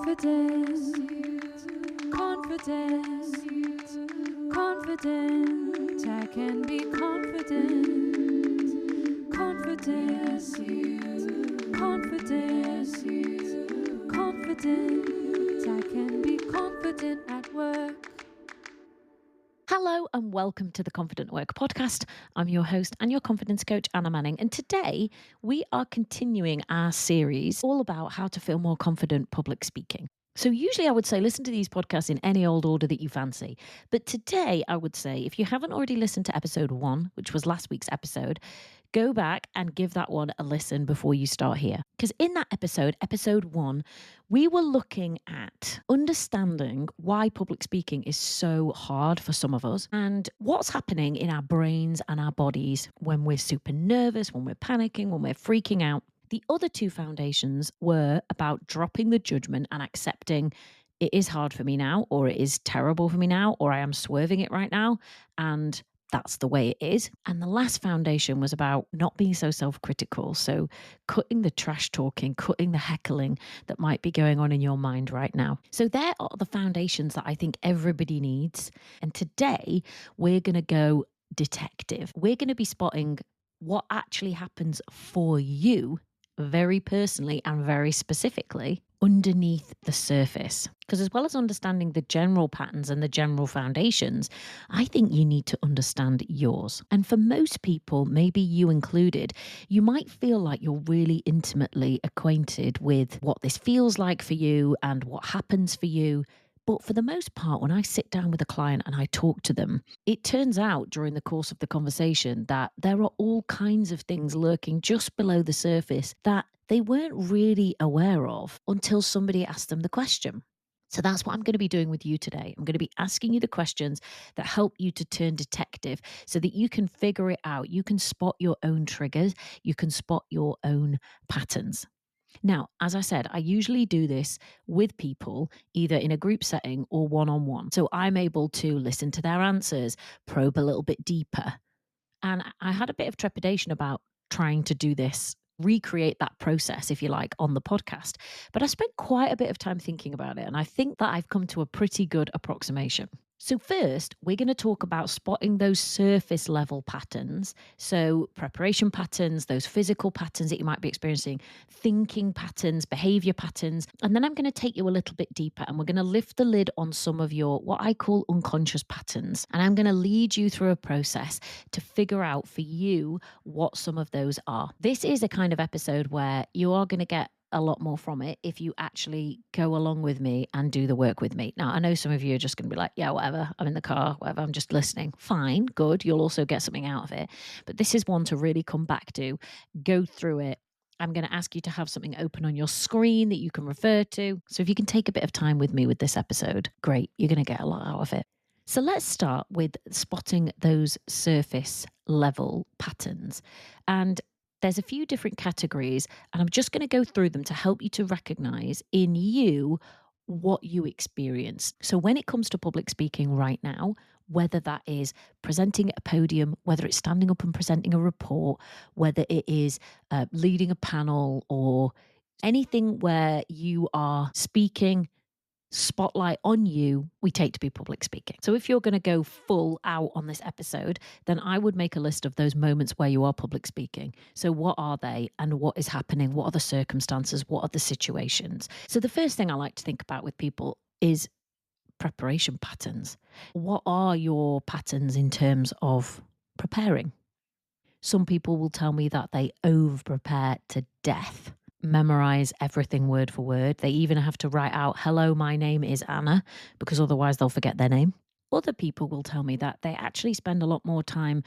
Confidence, confidence, confident. I can be confident, confidence, confidence, confident. I can be confident at work. Hello and welcome to the Confident Work podcast. I'm your host and your confidence coach, Anna Manning. And today we are continuing our series all about how to feel more confident public speaking. So usually I would say listen to these podcasts in any old order that you fancy. But today I would say if you haven't already listened to episode 1, which was last week's episode, go back and give that one a listen before you start here. Because in that episode 1, we were looking at understanding why public speaking is so hard for some of us and what's happening in our brains and our bodies when we're super nervous, when we're panicking, when we're freaking out. The other 2 foundations were about dropping the judgment and accepting it is hard for me now, or it is terrible for me now, or I am swerving it right now, and that's the way it is. And the last foundation was about not being so self-critical. So cutting the trash talking, cutting the heckling that might be going on in your mind right now. So there are the foundations that I think everybody needs. And today we're going to go detective. We're going to be spotting what actually happens for you very personally and very specifically underneath the surface. Because as well as understanding the general patterns and the general foundations, I think you need to understand yours. And for most people, maybe you included, you might feel like you're really intimately acquainted with what this feels like for you and what happens for you. But for the most part, when I sit down with a client and I talk to them, it turns out during the course of the conversation that there are all kinds of things lurking just below the surface that they weren't really aware of until somebody asked them the question. So that's what I'm going to be doing with you today. I'm going to be asking you the questions that help you to turn detective so that you can figure it out. You can spot your own triggers. You can spot your own patterns. Now, as I said, I usually do this with people either in a group setting or one-on-one. So I'm able to listen to their answers, probe a little bit deeper. And I had a bit of trepidation about trying to do this, recreate that process, if you like, on the podcast. But I spent quite a bit of time thinking about it. And I think that I've come to a pretty good approximation. So first, we're going to talk about spotting those surface level patterns. So preparation patterns, those physical patterns that you might be experiencing, thinking patterns, behavior patterns. And then I'm going to take you a little bit deeper and we're going to lift the lid on some of your, what I call unconscious patterns. And I'm going to lead you through a process to figure out for you what some of those are. This is a kind of episode where you are going to get a lot more from it if you actually go along with me and do the work with me. Now, I know some of you are just going to be like, yeah, whatever, I'm in the car, whatever, I'm just listening. Fine, good, you'll also get something out of it. But this is one to really come back to, go through it. I'm going to ask you to have something open on your screen that you can refer to. So if you can take a bit of time with me with this episode, great, you're going to get a lot out of it. So let's start with spotting those surface level patterns. And there's a few different categories, and I'm just going to go through them to help you to recognize in you what you experience. So when it comes to public speaking right now, whether that is presenting at a podium, whether it's standing up and presenting a report, whether it is leading a panel or anything where you are speaking, spotlight on you, we take to be public speaking. So if you're going to go full out on this episode, then I would make a list of those moments where you are public speaking. So what are they and what is happening? What are the circumstances? What are the situations? So the first thing I like to think about with people is preparation patterns. What are your patterns in terms of preparing? Some people will tell me that they over-prepare to death. Memorize everything word for word. They even have to write out, hello, my name is Anna, because otherwise they'll forget their name. Other people will tell me that they actually spend a lot more time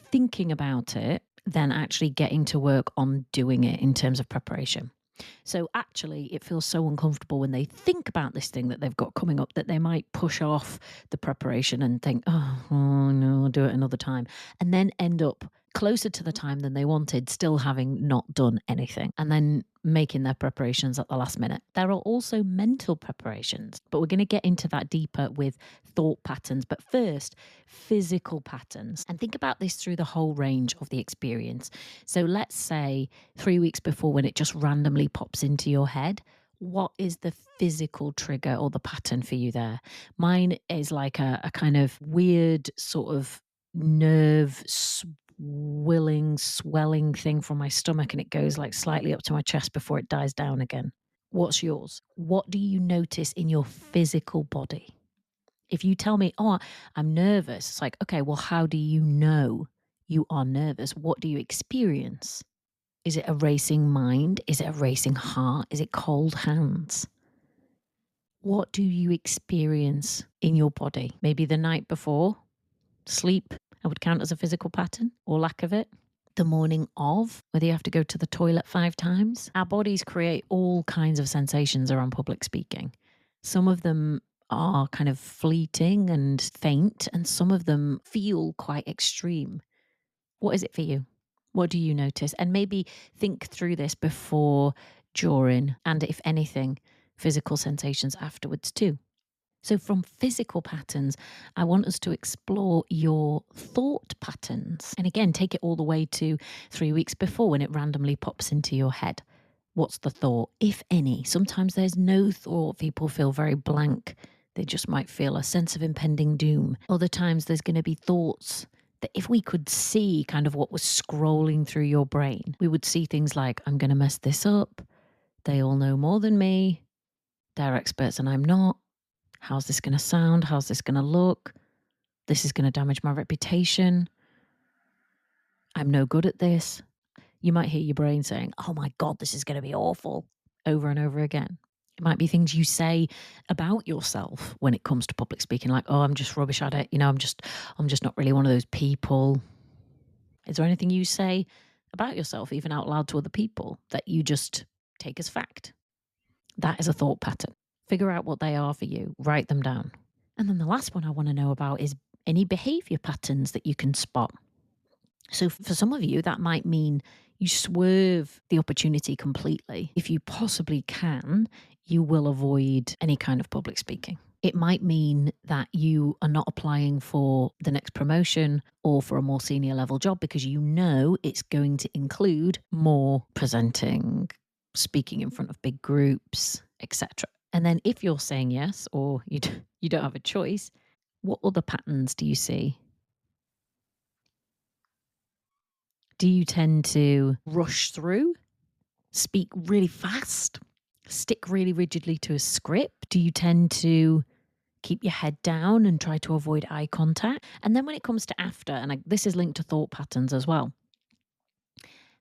thinking about it than actually getting to work on doing it in terms of preparation. So actually it feels so uncomfortable when they think about this thing that they've got coming up that they might push off the preparation and think, oh no, I'll do it another time. And then end up closer to the time than they wanted, still having not done anything, and then making their preparations at the last minute. There are also mental preparations, but we're going to get into that deeper with thought patterns. But first, physical patterns. And think about this through the whole range of the experience. So let's say 3 weeks before, when it just randomly pops into your head, what is the physical trigger or the pattern for you there? Mine is like a kind of weird sort of nerve swelling thing from my stomach, and it goes like slightly up to my chest before it dies down again. What's yours? What do you notice in your physical body? If you tell me, oh, I'm nervous, it's like, okay, well, how do you know you are nervous? What do you experience? Is it a racing mind? Is it a racing heart? Is it cold hands? What do you experience in your body? Maybe the night before, sleep, I would count as a physical pattern or lack of it. The morning of, whether you have to go to the toilet 5 times. Our bodies create all kinds of sensations around public speaking. Some of them are kind of fleeting and faint, and some of them feel quite extreme. What is it for you? What do you notice? And maybe think through this before, during, and if anything, physical sensations afterwards too. So, from physical patterns, I want us to explore your thought patterns. And again, take it all the way to 3 weeks before when it randomly pops into your head. What's the thought, if any? Sometimes there's no thought. People feel very blank. They just might feel a sense of impending doom. Other times there's going to be thoughts that if we could see kind of what was scrolling through your brain, we would see things like, I'm going to mess this up. They all know more than me. They're experts and I'm not. How's this going to sound? How's this going to look? This is going to damage my reputation. I'm no good at this. You might hear your brain saying, oh my God, this is going to be awful, over and over again. It might be things you say about yourself when it comes to public speaking, like, oh, I'm just rubbish at it. I'm just not really one of those people. Is there anything you say about yourself, even out loud to other people, that you just take as fact? That is a thought pattern. Figure out what they are for you, write them down. And then the last one I want to know about is any behavior patterns that you can spot. So for some of you, that might mean you swerve the opportunity completely. If you possibly can, you will avoid any kind of public speaking. It might mean that you are not applying for the next promotion or for a more senior level job because you know it's going to include more presenting, speaking in front of big groups, etc. And then if you're saying yes, or you don't have a choice, what other patterns do you see? Do you tend to rush through, speak really fast, stick really rigidly to a script? Do you tend to keep your head down and try to avoid eye contact? And then when it comes to after, and this is linked to thought patterns as well,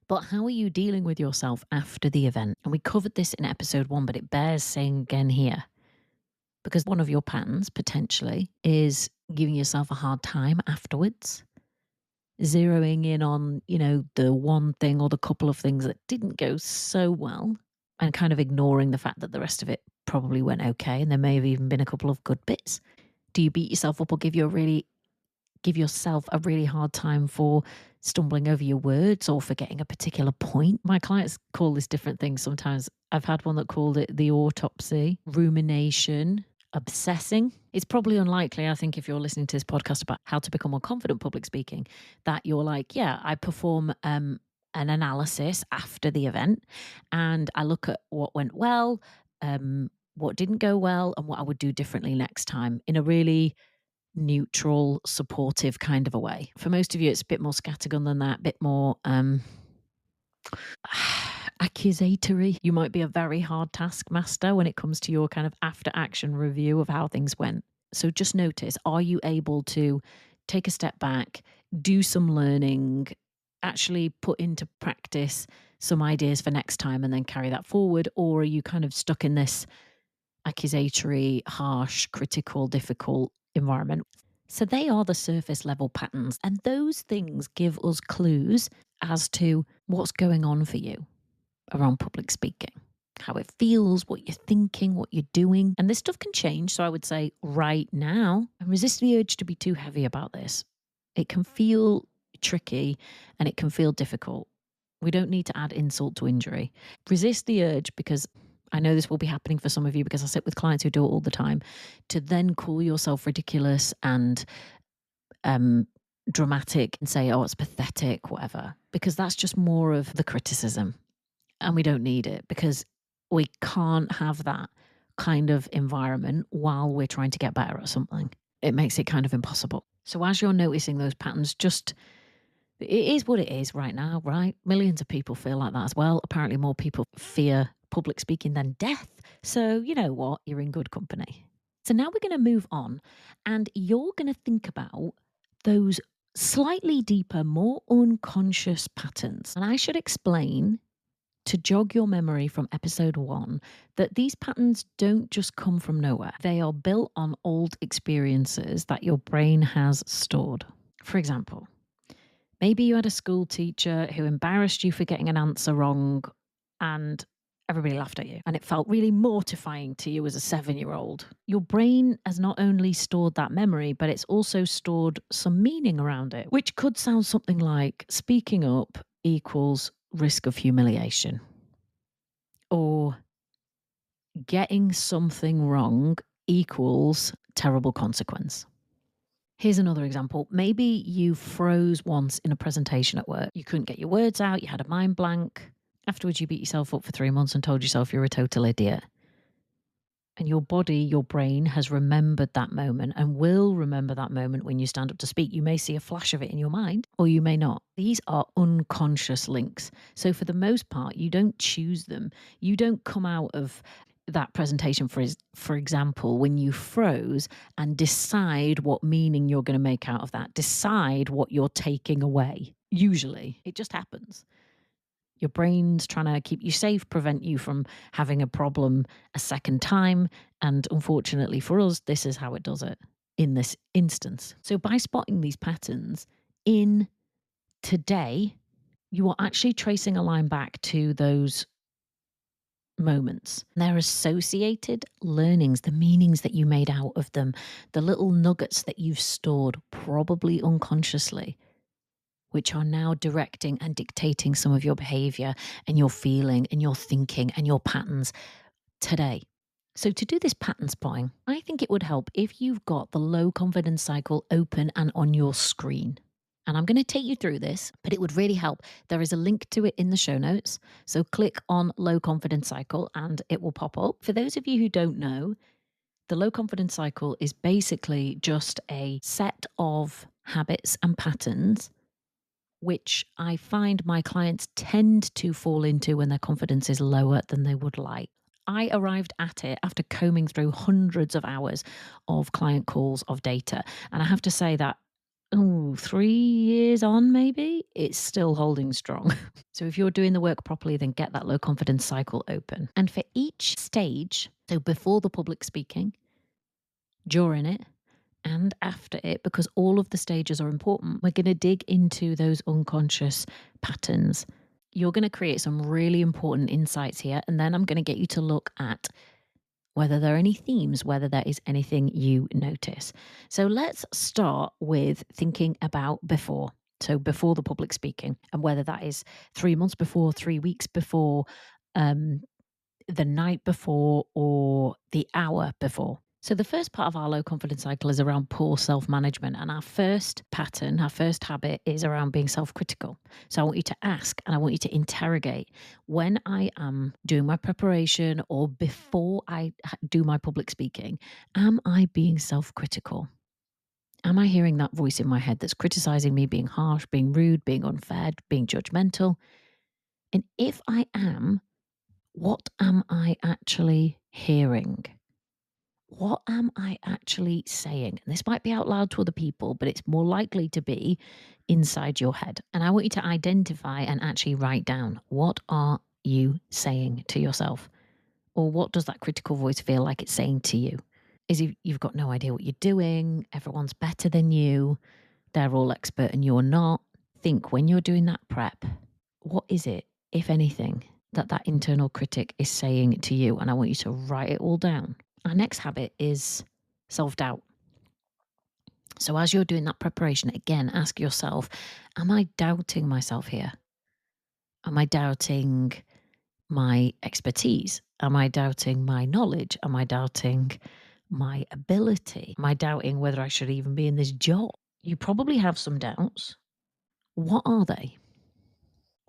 but how are you dealing with yourself after the event? And we covered this in episode 1, but it bears saying again here. Because one of your patterns, potentially, is giving yourself a hard time afterwards. Zeroing in on, the one thing or the couple of things that didn't go so well and kind of ignoring the fact that the rest of it probably went okay. And there may have even been a couple of good bits. Do you beat yourself up or give yourself a really hard time for stumbling over your words or forgetting a particular point? My clients call this different things sometimes. I've had one that called it the autopsy, rumination, obsessing. It's probably unlikely, I think, if you're listening to this podcast about how to become more confident public speaking, that you're like, yeah, I perform an analysis after the event and I look at what went well, what didn't go well, and what I would do differently next time in a really neutral, supportive kind of a way. For most of you, it's a bit more scattergun than that, a bit more accusatory. You might be a very hard taskmaster when it comes to your kind of after action review of how things went. So just notice, are you able to take a step back, do some learning, actually put into practice some ideas for next time and then carry that forward? Or are you kind of stuck in this accusatory, harsh, critical, difficult environment? So they are the surface level patterns, and those things give us clues as to what's going on for you around public speaking, how it feels, what you're thinking, what you're doing. And this stuff can change. So I would say right now, and resist the urge to be too heavy about this. It can feel tricky and it can feel difficult. We don't need to add insult to injury. Resist the urge, because I know this will be happening for some of you because I sit with clients who do it all the time, to then call yourself ridiculous and dramatic and say, oh, it's pathetic, whatever, because that's just more of the criticism. And we don't need it, because We can't have that kind of environment while we're trying to get better at something. It makes it kind of impossible. So as you're noticing those patterns, it is what it is right now, right? Millions of people feel like that as well. Apparently more people fear public speaking than death. So you know what? You're in good company. So now we're going to move on, and you're going to think about those slightly deeper, more unconscious patterns. And I should explain, to jog your memory from episode 1, that these patterns don't just come from nowhere. They are built on old experiences that your brain has stored. For example, maybe you had a school teacher who embarrassed you for getting an answer wrong and everybody laughed at you, and it felt really mortifying to you as a 7-year-old. Your brain has not only stored that memory, but it's also stored some meaning around it, which could sound something like speaking up equals risk of humiliation, or getting something wrong equals terrible consequence. Here's another example. Maybe you froze once in a presentation at work. You couldn't get your words out, you had a mind blank. Afterwards, you beat yourself up for 3 months and told yourself you're a total idiot. And your body, your brain has remembered that moment and will remember that moment when you stand up to speak. You may see a flash of it in your mind, or you may not. These are unconscious links. So for the most part, you don't choose them. You don't come out of that presentation, for example, when you froze and decide what meaning you're going to make out of that, decide what you're taking away. Usually, it just happens. Your brain's trying to keep you safe, prevent you from having a problem a second time. And unfortunately for us, this is how it does it in this instance. So by spotting these patterns in today, you are actually tracing a line back to those moments. Their associated learnings, the meanings that you made out of them, the little nuggets that you've stored, probably unconsciously, which are now directing and dictating some of your behavior and your feeling and your thinking and your patterns today. So to do this pattern spotting, I think it would help if you've got the low confidence cycle open and on your screen. And I'm going to take you through this, but it would really help. There is a link to it in the show notes. So click on low confidence cycle and it will pop up. For those of you who don't know, the low confidence cycle is basically just a set of habits and patterns which I find my clients tend to fall into when their confidence is lower than they would like. I arrived at it after combing through hundreds of hours of client calls of data. And I have to say that 3 years on, maybe, it's still holding strong. So if you're doing the work properly, then get that low confidence cycle open. And for each stage, so before the public speaking, during it, and after it, because all of the stages are important, we're going to dig into those unconscious patterns. You're going to create some really important insights here, and then I'm going to get you to look at whether there are any themes, whether there is anything you notice. So let's start with thinking about before. So before the public speaking, and whether that is 3 months before, 3 weeks before, the night before, or the hour before. So the first part of our low confidence cycle is around poor self-management. And our first pattern, our first habit is around being self-critical. So I want you to ask and I want you to interrogate, when I am doing my preparation or before I do my public speaking, am I being self-critical? Am I hearing that voice in my head that's criticizing me, being harsh, being rude, being unfair, being judgmental? And if I am, what am I actually hearing? What am I actually saying? And this might be out loud to other people, but it's more likely to be inside your head. And I want you to identify and actually write down, what are you saying to yourself? Or what does that critical voice feel like it's saying to you? Is you've got no idea what you're doing, everyone's better than you, they're all expert and you're not. Think, when you're doing that prep, what is it, if anything, that internal critic is saying to you? And I want you to write it all down. Our next habit is self-doubt. So as you're doing that preparation, again, ask yourself, am I doubting myself here? Am I doubting my expertise? Am I doubting my knowledge? Am I doubting my ability? Am I doubting whether I should even be in this job? You probably have some doubts. What are they?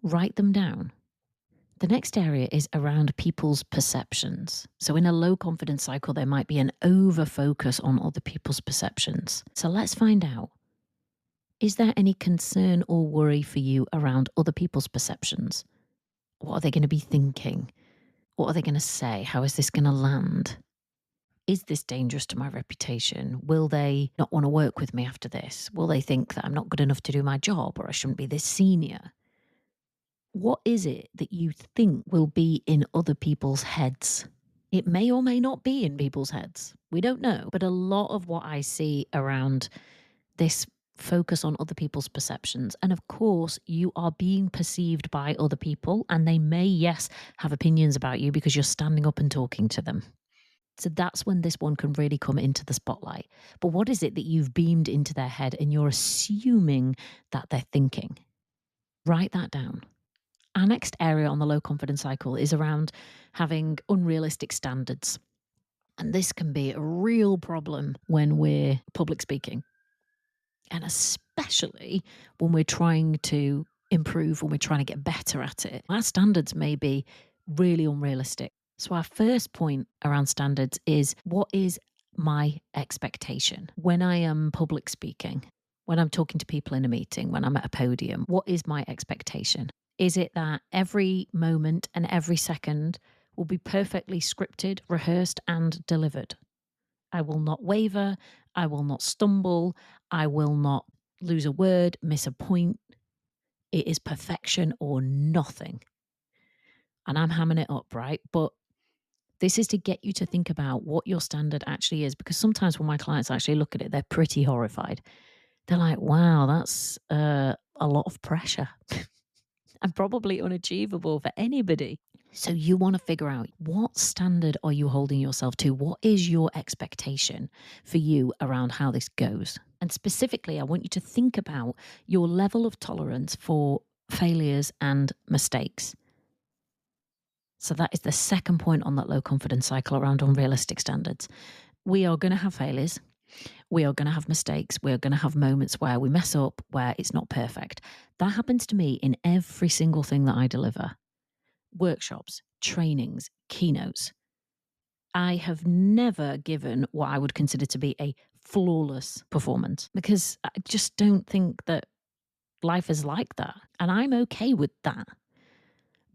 Write them down. The next area is around people's perceptions. So, in a low confidence cycle, there might be an over focus on other people's perceptions. So, let's find out, is there any concern or worry for you around other people's perceptions? What are they going to be thinking? What are they going to say? How is this going to land? Is this dangerous to my reputation? Will they not want to work with me after this? Will they think that I'm not good enough to do my job or I shouldn't be this senior? What is it that you think will be in other people's heads? It may or may not be in people's heads. We don't know. But a lot of what I see around this focus on other people's perceptions, and of course, you are being perceived by other people, and they may, yes, have opinions about you because you're standing up and talking to them. So that's when this one can really come into the spotlight. But what is it that you've beamed into their head and you're assuming that they're thinking? Write that down. Our next area on the low confidence cycle is around having unrealistic standards. And this can be a real problem when we're public speaking. And especially when we're trying to improve, when we're trying to get better at it. Our standards may be really unrealistic. So, our first point around standards is, what is my expectation when I am public speaking? When I'm talking to people in a meeting, when I'm at a podium, what is my expectation? Is it that every moment and every second will be perfectly scripted, rehearsed, and delivered? I will not waver. I will not stumble. I will not lose a word, miss a point. It is perfection or nothing. And I'm hamming it up, right? But this is to get you to think about what your standard actually is, because sometimes when my clients actually look at it, they're pretty horrified. They're like, wow, that's a lot of pressure and probably unachievable for anybody. So you want to figure out, what standard are you holding yourself to? What is your expectation for you around how this goes? And specifically, I want you to think about your level of tolerance for failures and mistakes. So that is the second point on that low confidence cycle around unrealistic standards. We are going to have failures. We are going to have mistakes. We're going to have moments where we mess up, where it's not perfect. That happens to me in every single thing that I deliver. Workshops, trainings, keynotes. I have never given what I would consider to be a flawless performance, because I just don't think that life is like that. And I'm okay with that.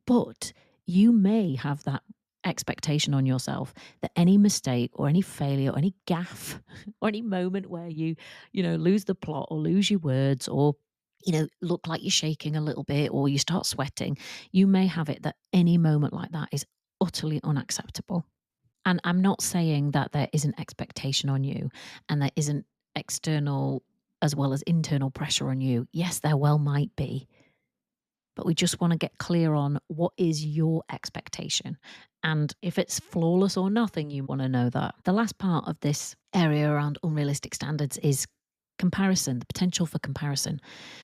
But you may have that expectation on yourself that any mistake or any failure or any gaffe or any moment where you lose the plot or lose your words, or look like you're shaking a little bit or you start sweating, you may have it that any moment like that is utterly unacceptable. And I'm not saying that there isn't expectation on you and there isn't external as well as internal pressure on you. Yes, there well might be. But we just want to get clear on, what is your expectation? And if it's flawless or nothing, you want to know that. The last part of this area around unrealistic standards is comparison, the potential for comparison.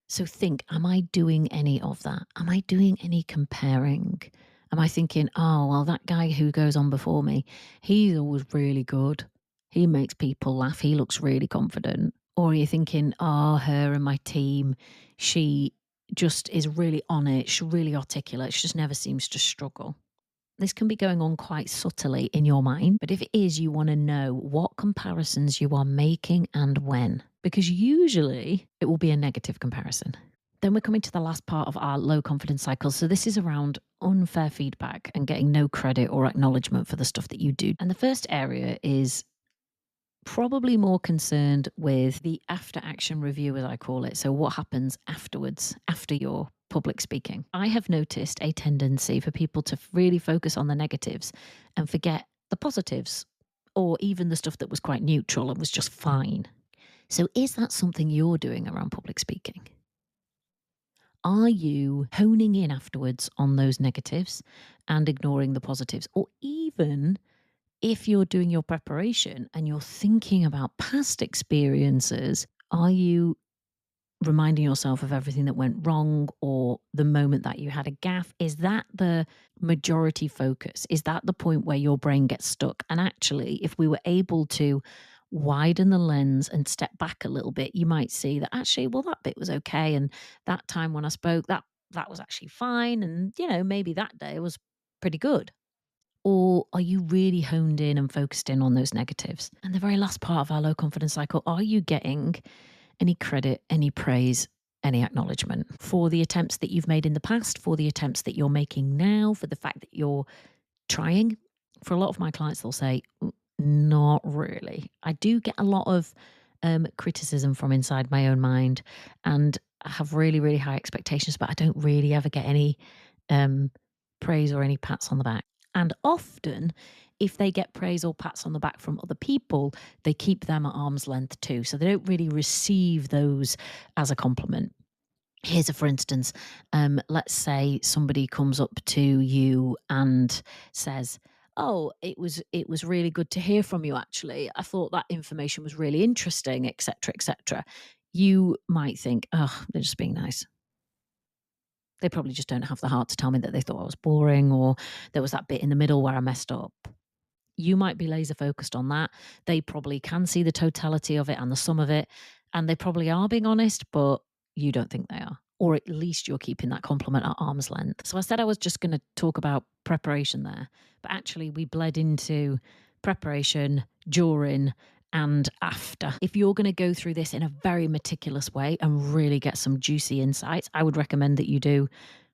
So think, am I doing any of that? Am I doing any comparing? Am I thinking, oh, well, that guy who goes on before me, he's always really good. He makes people laugh. He looks really confident. Or are you thinking, oh, her and my team, she just is really on it. She's really articulate. She just never seems to struggle. This can be going on quite subtly in your mind, but if it is, you want to know what comparisons you are making and when, because usually it will be a negative comparison. Then we're coming to the last part of our low confidence cycle. So this is around unfair feedback and getting no credit or acknowledgement for the stuff that you do. And the first area is probably more concerned with the after action review, as I call it. So what happens afterwards, after your public speaking. I have noticed a tendency for people to really focus on the negatives and forget the positives, or even the stuff that was quite neutral and was just fine. So is that something you're doing around public speaking? Are you honing in afterwards on those negatives and ignoring the positives? Or even if you're doing your preparation and you're thinking about past experiences, are you reminding yourself of everything that went wrong or the moment that you had a gaffe? Is that the majority focus? Is that the point where your brain gets stuck? And actually, if we were able to widen the lens and step back a little bit, you might see that actually, well, that bit was okay. And that time when I spoke, that that was actually fine. And, maybe that day was pretty good. Or are you really honed in and focused in on those negatives? And the very last part of our low confidence cycle, are you getting any credit, any praise, any acknowledgement for the attempts that you've made in the past, for the attempts that you're making now, for the fact that you're trying? For a lot of my clients, they'll say, not really. I do get a lot of criticism from inside my own mind, and I have really, really high expectations, but I don't really ever get any praise or any pats on the back. And often, if they get praise or pats on the back from other people, they keep them at arm's length too. So they don't really receive those as a compliment. Here's a for instance. Let's say somebody comes up to you and says, "Oh, it was really good to hear from you, actually. I thought that information was really interesting, etc., etc." You might think, "Oh, they're just being nice. They probably just don't have the heart to tell me that they thought I was boring, or there was that bit in the middle where I messed up." You might be laser focused on that. They probably can see the totality of it and the sum of it, and they probably are being honest, but you don't think they are. Or at least you're keeping that compliment at arm's length. So I said I was just going to talk about preparation there, but actually we bled into preparation, during, and after. If you're going to go through this in a very meticulous way and really get some juicy insights, I would recommend that you do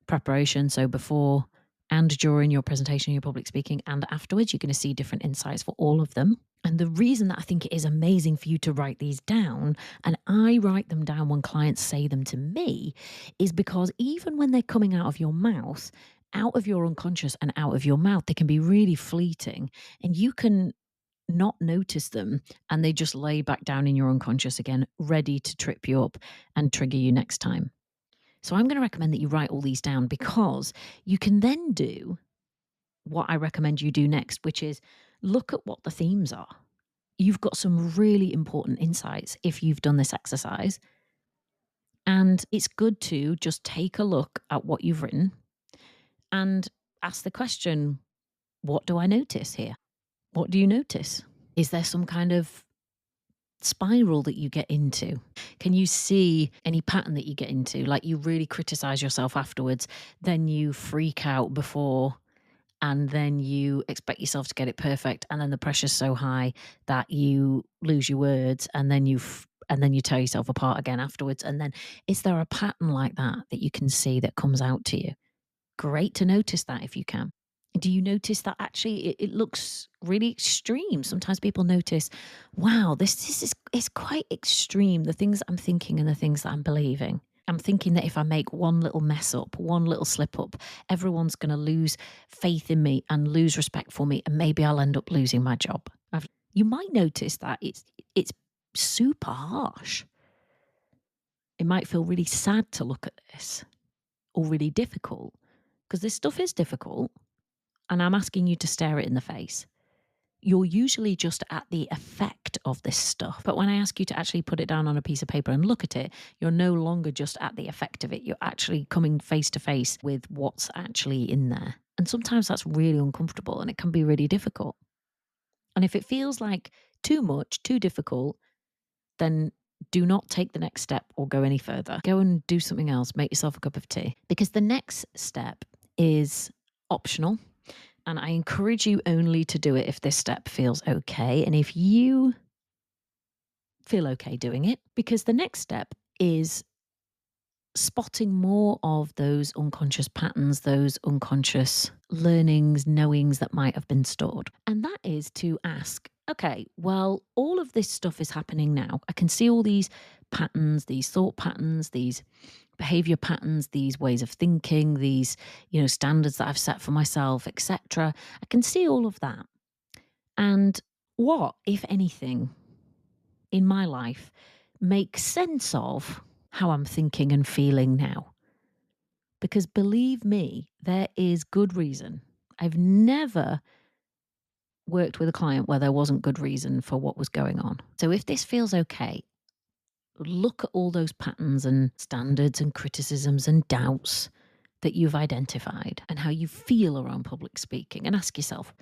preparation. So before and during your presentation, your public speaking, and afterwards, you're going to see different insights for all of them. And the reason that I think it is amazing for you to write these down, and I write them down when clients say them to me, is because even when they're coming out of your mouth, out of your unconscious and out of your mouth, they can be really fleeting, and you can not notice them, and they just lay back down in your unconscious again, ready to trip you up and trigger you next time. So I'm going to recommend that you write all these down, because you can then do what I recommend you do next, which is look at what the themes are. You've got some really important insights if you've done this exercise. And it's good to just take a look at what you've written and ask the question, what do I notice here? What do you notice? Is there some kind of spiral that you get into? Can you see any pattern that you get into? Like you really criticize yourself afterwards, then you freak out before, and then you expect yourself to get it perfect, and then the pressure's so high that you lose your words, and then you tear yourself apart again afterwards. And then is there a pattern like that that you can see that comes out to you? Great to notice that if you can. Do you notice that actually it looks really extreme? Sometimes people notice, wow, this is quite extreme, the things I'm thinking and the things that I'm believing. I'm thinking that if I make one little mess up, one little slip up, everyone's going to lose faith in me and lose respect for me, and maybe I'll end up losing my job. You might notice that it's super harsh. It might feel really sad to look at this, or really difficult, because this stuff is difficult. And I'm asking you to stare it in the face. You're usually just at the effect of this stuff. But when I ask you to actually put it down on a piece of paper and look at it, you're no longer just at the effect of it. You're actually coming face to face with what's actually in there. And sometimes that's really uncomfortable, and it can be really difficult. And if it feels like too much, too difficult, then do not take the next step or go any further. Go and do something else. Make yourself a cup of tea. Because the next step is optional. And I encourage you only to do it if this step feels okay, and if you feel okay doing it, because the next step is spotting more of those unconscious patterns, those unconscious learnings, knowings that might have been stored. And that is to ask, okay, well, all of this stuff is happening now. I can see all these patterns, these thought patterns, these behavior patterns, these ways of thinking, these, standards that I've set for myself, etc. I can see all of that. And what, if anything, in my life makes sense of how I'm thinking and feeling now? Because believe me, there is good reason. I've never worked with a client where there wasn't good reason for what was going on. So if this feels okay, look at all those patterns and standards and criticisms and doubts that you've identified and how you feel around public speaking, and ask yourself,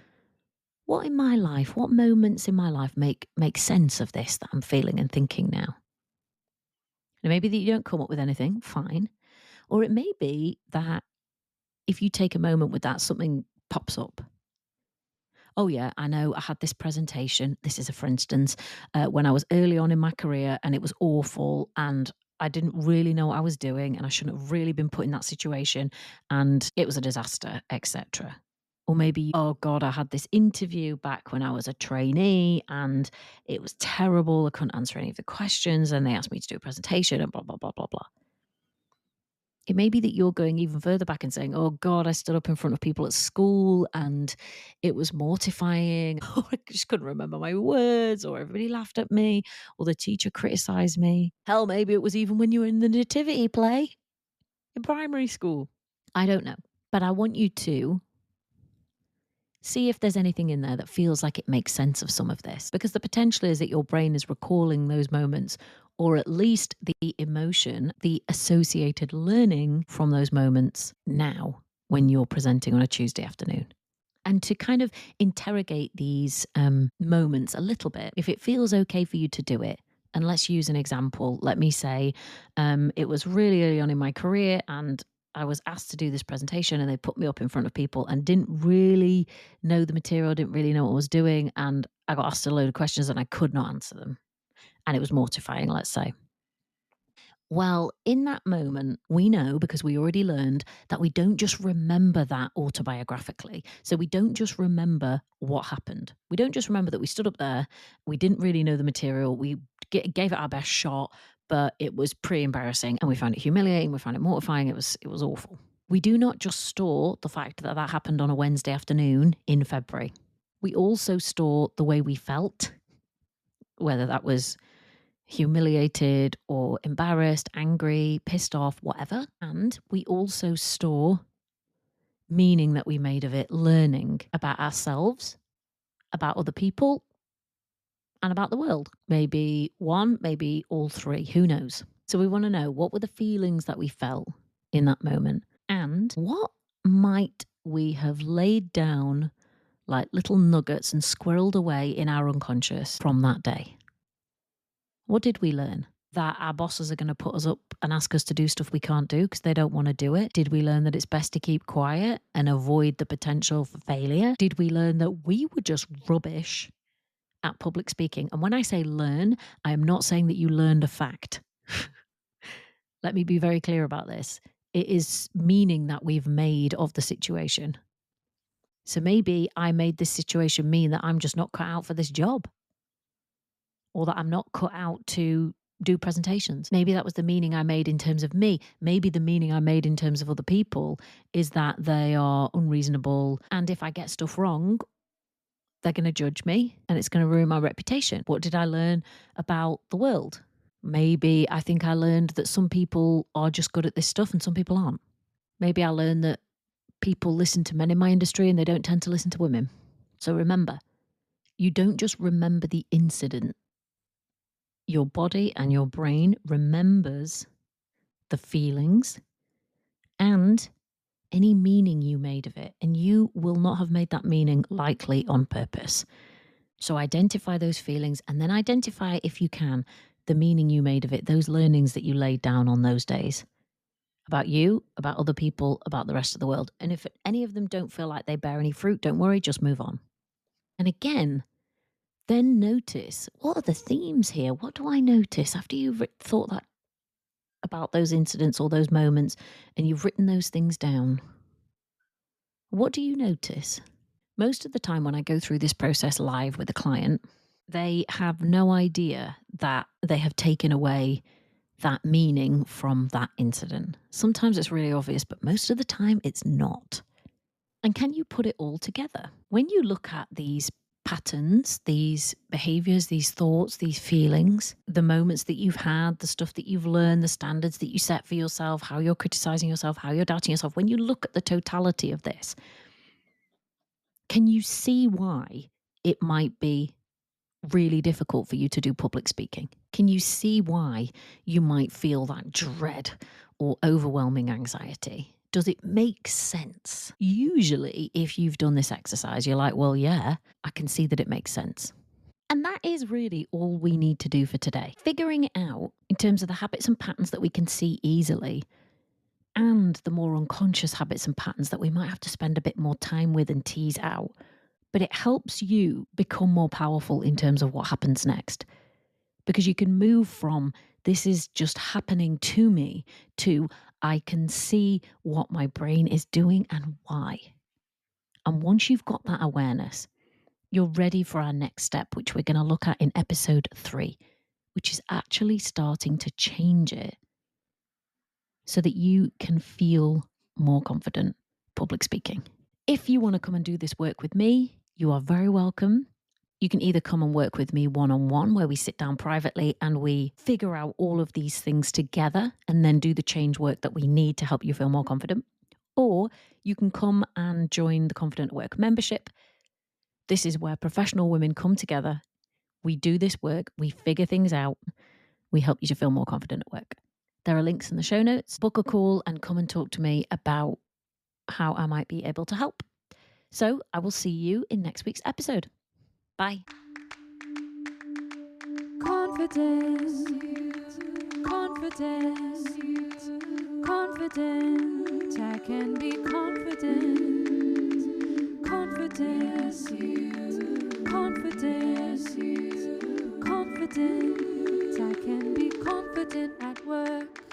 what in my life, what moments in my life make sense of this that I'm feeling and thinking now? And maybe that you don't come up with anything, fine. Or it may be that if you take a moment with that, something pops up. Oh, yeah, I know. I had this presentation. This is a for instance, when I was early on in my career and it was awful and I didn't really know what I was doing and I shouldn't have really been put in that situation and it was a disaster, etc. Or maybe, oh God, I had this interview back when I was a trainee and it was terrible. I couldn't answer any of the questions and they asked me to do a presentation and blah, blah, blah, blah, blah. It may be that you're going even further back and saying, oh God, I stood up in front of people at school and it was mortifying, or I just couldn't remember my words, or everybody laughed at me, or the teacher criticized me. Hell, maybe it was even when you were in the nativity play in primary school. I don't know. But I want you to see if there's anything in there that feels like it makes sense of some of this, because the potential is that your brain is recalling those moments, or at least the emotion, the associated learning from those moments now when you're presenting on a Tuesday afternoon. And to kind of interrogate these moments a little bit, if it feels okay for you to do it. And let's use an example. Let me say it was really early on in my career and I was asked to do this presentation and they put me up in front of people and didn't really know the material, didn't really know what I was doing. And I got asked a load of questions and I could not answer them. And it was mortifying, let's say. Well, in that moment, we know because we already learned that we don't just remember that autobiographically. So we don't just remember what happened. We don't just remember that we stood up there, we didn't really know the material, we gave it our best shot, but it was pretty embarrassing and we found it humiliating, we found it mortifying, it was awful. We do not just store the fact that that happened on a Wednesday afternoon in February. We also store the way we felt, whether that was humiliated or embarrassed, angry, pissed off, whatever. And we also store meaning that we made of it, learning about ourselves, about other people, and about the world. Maybe one, maybe all three, who knows? So we want to know, what were the feelings that we felt in that moment? And what might we have laid down like little nuggets and squirreled away in our unconscious from that day? What did we learn? That our bosses are going to put us up and ask us to do stuff we can't do because they don't want to do it? Did we learn that it's best to keep quiet and avoid the potential for failure? Did we learn that we were just rubbish at public speaking? And when I say learn, I am not saying that you learned a fact. Let me be very clear about this. It is meaning that we've made of the situation. So maybe I made this situation mean that I'm just not cut out for this job, or that I'm not cut out to do presentations. Maybe that was the meaning I made in terms of me. Maybe the meaning I made in terms of other people is that they are unreasonable. And if I get stuff wrong, they're going to judge me and it's going to ruin my reputation. What did I learn about the world? Maybe I think I learned that some people are just good at this stuff and some people aren't. Maybe I learned that people listen to men in my industry and they don't tend to listen to women. So remember, you don't just remember the incident. Your body and your brain remembers the feelings and any meaning you made of it. And you will not have made that meaning likely on purpose. So identify those feelings and then identify, if you can, the meaning you made of it, those learnings that you laid down on those days about you, about other people, about the rest of the world. And if any of them don't feel like they bear any fruit, don't worry, just move on. And again, then notice, what are the themes here? What do I notice after you've thought that about those incidents or those moments and you've written those things down? What do you notice? Most of the time when I go through this process live with a client, they have no idea that they have taken away that meaning from that incident. Sometimes it's really obvious, but most of the time it's not. And can you put it all together? When you look at these patterns, these behaviors, these thoughts, these feelings, the moments that you've had, the stuff that you've learned, the standards that you set for yourself, how you're criticizing yourself, how you're doubting yourself, when you look at the totality of this, can you see why it might be really difficult for you to do public speaking? Can you see why you might feel that dread or overwhelming anxiety? Does it make sense? Usually, if you've done this exercise, you're like, well, yeah, I can see that it makes sense. And that is really all we need to do for today. Figuring it out in terms of the habits and patterns that we can see easily and the more unconscious habits and patterns that we might have to spend a bit more time with and tease out. But it helps you become more powerful in terms of what happens next. Because you can move from this is just happening to me to I can see what my brain is doing and why. And once you've got that awareness, you're ready for our next step, which we're going to look at in episode 3, which is actually starting to change it so that you can feel more confident public speaking. If you want to come and do this work with me, you are very welcome. You can either come and work with me one-on-one, where we sit down privately and we figure out all of these things together and then do the change work that we need to help you feel more confident. Or you can come and join the Confident at Work membership. This is where professional women come together. We do this work, we figure things out, we help you to feel more confident at work. There are links in the show notes. Book a call and come and talk to me about how I might be able to help. So I will see you in next week's episode. Bye. Confident, confident, confident. I can be confident, confident, confident, confident. I can be confident at work.